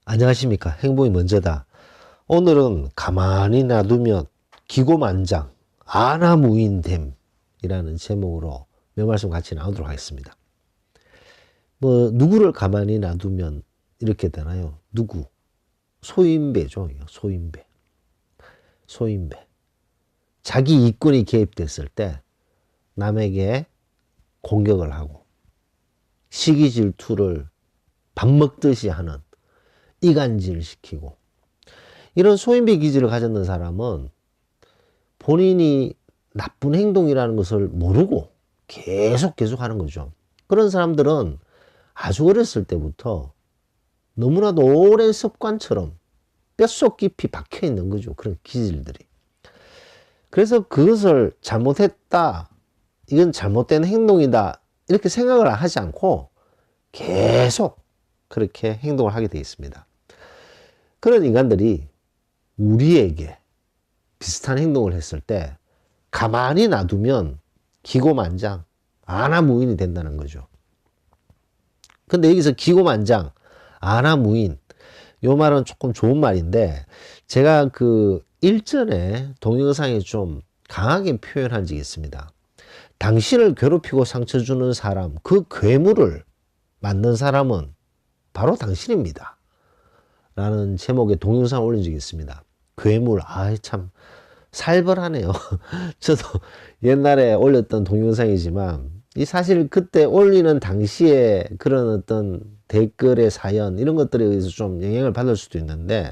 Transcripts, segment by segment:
안녕하십니까. 행복이 먼저다. 오늘은 가만히 놔두면 기고만장 안하무인됨이라는 제목으로 몇 말씀 같이 나누도록 하겠습니다. 누구를 가만히 놔두면 이렇게 되나요? 누구? 소인배죠. 소인배. 소인배. 자기 이권이 개입됐을 때 남에게 공격을 하고 시기 질투를 밥 먹듯이 하는, 이간질시키고, 이런 소인배 기질을 가졌는 사람은 본인이 나쁜 행동이라는 것을 모르고 계속 하는 거죠. 그런 사람들은 아주 어렸을 때부터 너무나도 오랜 습관처럼 뼛속 깊이 박혀 있는 거죠. 그런 기질들이. 그래서 그것을 잘못했다, 이건 잘못된 행동이다, 이렇게 생각을 하지 않고 계속 그렇게 행동을 하게 되어 있습니다. 그런 인간들이 우리에게 비슷한 행동을 했을 때 가만히 놔두면 기고만장 안하무인이 된다는 거죠. 근데 여기서 기고만장 안하무인, 요 말은 조금 좋은 말인데, 제가 일전에 동영상에 좀 강하게 표현한 적이 있습니다. 당신을 괴롭히고 상처 주는 사람, 그 괴물을 만든 사람은 바로 당신입니다. 라는 제목의 동영상을 올린 적이 있습니다. 괴물, 참 살벌하네요. 저도 옛날에 올렸던 동영상이지만, 이 사실 그때 올리는 당시에 그런 어떤 댓글의 사연, 이런 것들에 의해서 좀 영향을 받을 수도 있는데,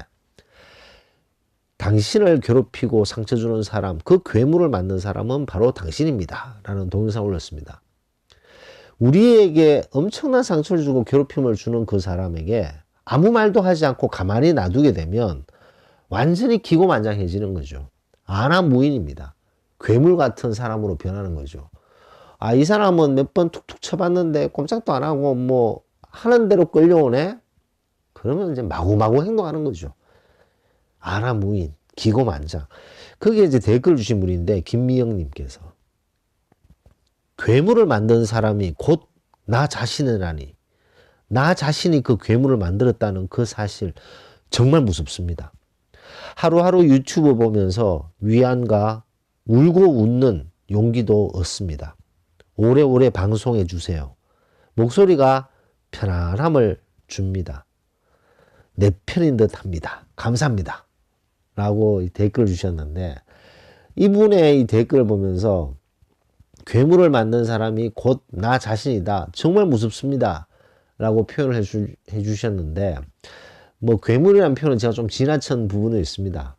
당신을 괴롭히고 상처 주는 사람, 그 괴물을 만든 사람은 바로 당신입니다. 라는 동영상을 올렸습니다. 우리에게 엄청난 상처를 주고 괴롭힘을 주는 그 사람에게 아무 말도 하지 않고 가만히 놔두게 되면 완전히 기고만장해지는 거죠. 안하무인입니다. 괴물 같은 사람으로 변하는 거죠. 이 사람은 몇 번 툭툭 쳐봤는데 꼼짝도 안 하고 하는 대로 끌려오네? 그러면 이제 마구마구 행동하는 거죠. 안하무인, 기고만장. 그게 이제 댓글 주신 분인데, 김미영님께서 괴물을 만든 사람이 곧 나 자신이라니, 나 자신이 그 괴물을 만들었다는 그 사실 정말 무섭습니다. 하루하루 유튜브 보면서 위안과 울고 웃는 용기도 얻습니다. 오래오래 방송해 주세요. 목소리가 편안함을 줍니다. 내 편인 듯 합니다. 감사합니다. 라고 댓글 주셨는데, 이분의 이 댓글을 보면서 괴물을 만든 사람이 곧 나 자신이다, 정말 무섭습니다. 라고 표현을 해주셨는데, 괴물이라는 표현은 제가 좀 지나친 부분이 있습니다.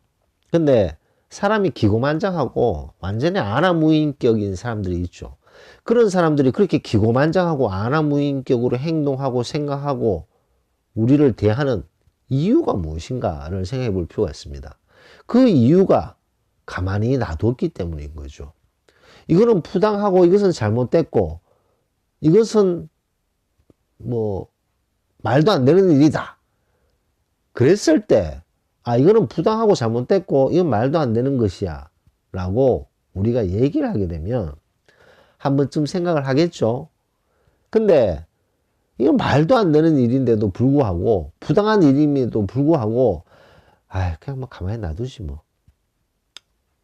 근데 사람이 기고만장하고 완전히 안하무인격인 사람들이 있죠. 그런 사람들이 그렇게 기고만장하고 안하무인격으로 행동하고 생각하고 우리를 대하는 이유가 무엇인가를 생각해 볼 필요가 있습니다. 그 이유가 가만히 놔뒀기 때문인 거죠. 이거는 부당하고 이것은 잘못됐고 이것은 말도 안 되는 일이다, 그랬을 때 이거는 부당하고 잘못됐고 이건 말도 안 되는 것이야 라고 우리가 얘기를 하게 되면 한 번쯤 생각을 하겠죠. 근데 이건 말도 안 되는 일인데도 불구하고, 부당한 일임에도 불구하고 그냥 가만히 놔두지,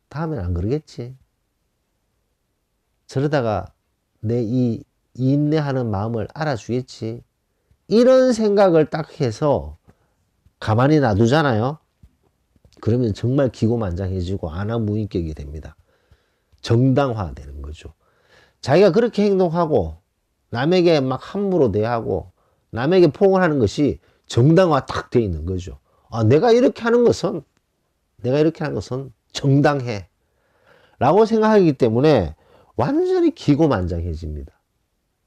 다음엔 안 그러겠지, 저러다가 내 이 인내하는 마음을 알아주겠지, 이런 생각을 딱 해서 가만히 놔두잖아요. 그러면 정말 기고만장해지고 안하무인격이 됩니다. 정당화되는 거죠. 자기가 그렇게 행동하고 남에게 막 함부로 대하고 남에게 포옹을 하는 것이 정당화 딱 돼 있는 거죠. 내가 이렇게 하는 것은 정당해 라고 생각하기 때문에 완전히 기고만장해집니다.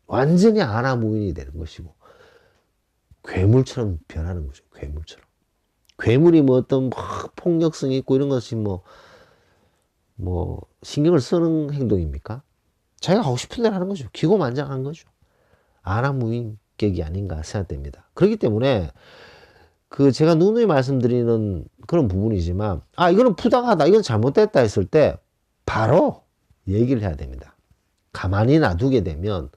완전히 안하무인이 되는 것이고 괴물처럼 변하는 거죠. 괴물처럼. 괴물이 어떤 폭력성이 있고 이런 것이 신경을 쓰는 행동입니까? 자기가 하고 싶은 대로 하는 거죠. 기고만장한 거죠. 안하무인격이 아닌가 생각됩니다. 그렇기 때문에 제가 누누이 말씀드리는 그런 부분이지만, 이거는 부당하다, 이건 잘못됐다 했을 때 바로 얘기를 해야 됩니다. 가만히 놔두게 되면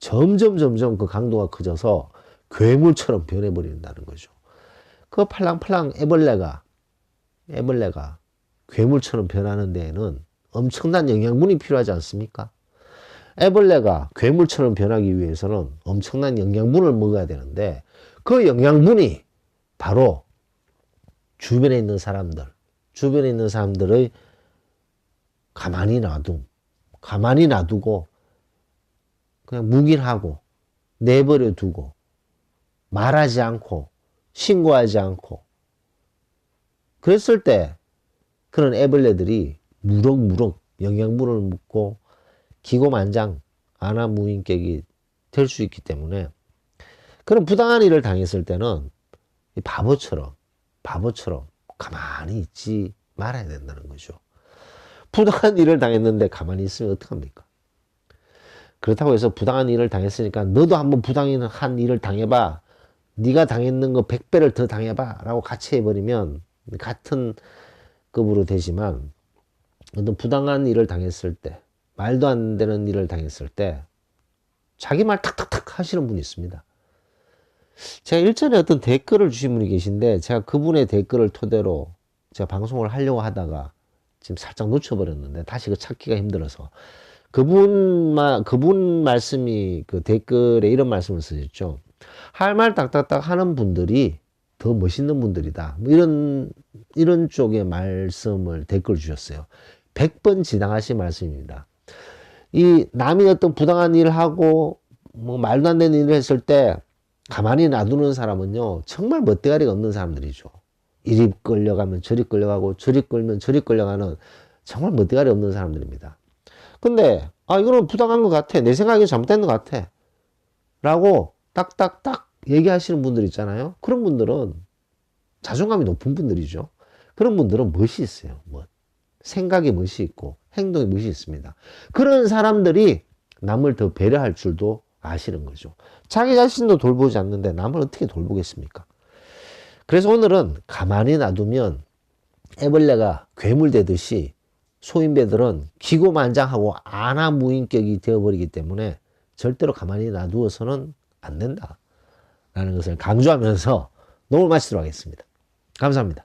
점점 그 강도가 커져서 괴물처럼 변해버린다는 거죠. 그 팔랑팔랑 애벌레가 괴물처럼 변하는 데에는 엄청난 영양분이 필요하지 않습니까? 애벌레가 괴물처럼 변하기 위해서는 엄청난 영양분을 먹어야 되는데 그 영양분이 바로 주변에 있는 사람들의 가만히 놔두고 그냥 묵인하고 내버려 두고 말하지 않고 신고하지 않고 그랬을 때 그런 애벌레들이 무럭무럭 영양분을 묻고 기고만장 안하무인격이 될 수 있기 때문에 그런 부당한 일을 당했을 때는 바보처럼 가만히 있지 말아야 된다는 거죠. 부당한 일을 당했는데 가만히 있으면 어떡합니까? 그렇다고 해서 부당한 일을 당했으니까 너도 한번 부당한 일을 당해봐. 네가 당했는 거 100배를 더 당해봐 라고 같이 해버리면 같은 급으로 되지만 어떤 부당한 일을 당했을 때 말도 안 되는 일을 당했을 때 자기 말 탁탁탁 하시는 분이 있습니다. 제가 일전에 어떤 댓글을 주신 분이 계신데 제가 그분의 댓글을 토대로 제가 방송을 하려고 하다가 지금 살짝 놓쳐버렸는데 다시 그 찾기가 힘들어서 그분 말씀이 그 댓글에 이런 말씀을 쓰셨죠. 할 말 딱딱딱 하는 분들이 더 멋있는 분들이다. 뭐 이런 쪽의 말씀을 댓글 주셨어요. 100번 지당하신 말씀입니다. 이 남이 어떤 부당한 일을 하고 뭐 말도 안 되는 일을 했을 때 가만히 놔두는 사람은요 정말 멋대가리가 없는 사람들이죠. 이리 끌려가면 저리 끌려가고 저리 끌면 저리 끌려가는 정말 멋대가리 없는 사람들입니다. 근데 이거는 부당한 것 같아, 내 생각이 잘못된 것 같아 라고 딱딱딱 얘기하시는 분들 있잖아요. 그런 분들은 자존감이 높은 분들이죠. 그런 분들은 멋이 있어요. 생각이 멋이 있고 행동이 멋이 있습니다. 그런 사람들이 남을 더 배려할 줄도 아시는 거죠. 자기 자신도 돌보지 않는데 남을 어떻게 돌보겠습니까? 그래서 오늘은 가만히 놔두면 애벌레가 괴물 되듯이 소인배들은 기고만장하고 안하무인격이 되어버리기 때문에 절대로 가만히 놔두어서는 안 된다 라는 것을 강조하면서 녹음을 마치도록 하겠습니다. 감사합니다.